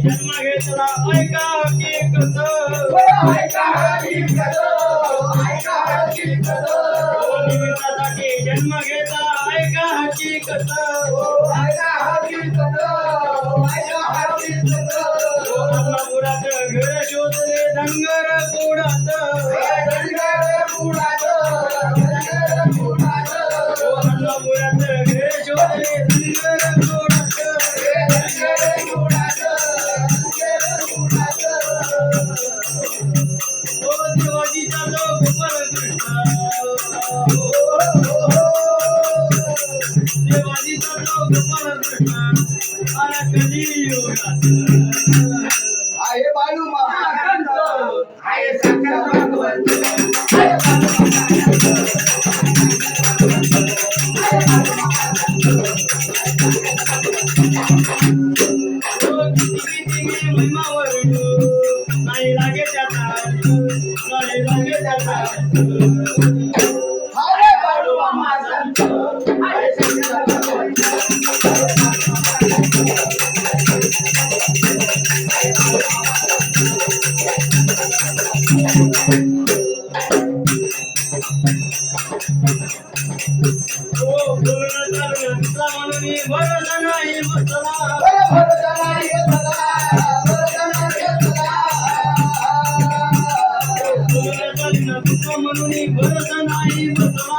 जन्म घेतला ऐका हकीकत निमित्तासाठी जन्म घेतला ऐका हकीकत अन्नपुरात घर शोधले धनगर कुडात अन्नपुरात घर शोधले धनगर आहे बाळू मामा आहे शंकर भगवंत नाही लागे त्याचा आहे बाळू मामा संत आहे शंकर भगवंत भरोसा नाही बसला म्हणून भरोसा नाही बसला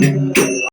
Thank you.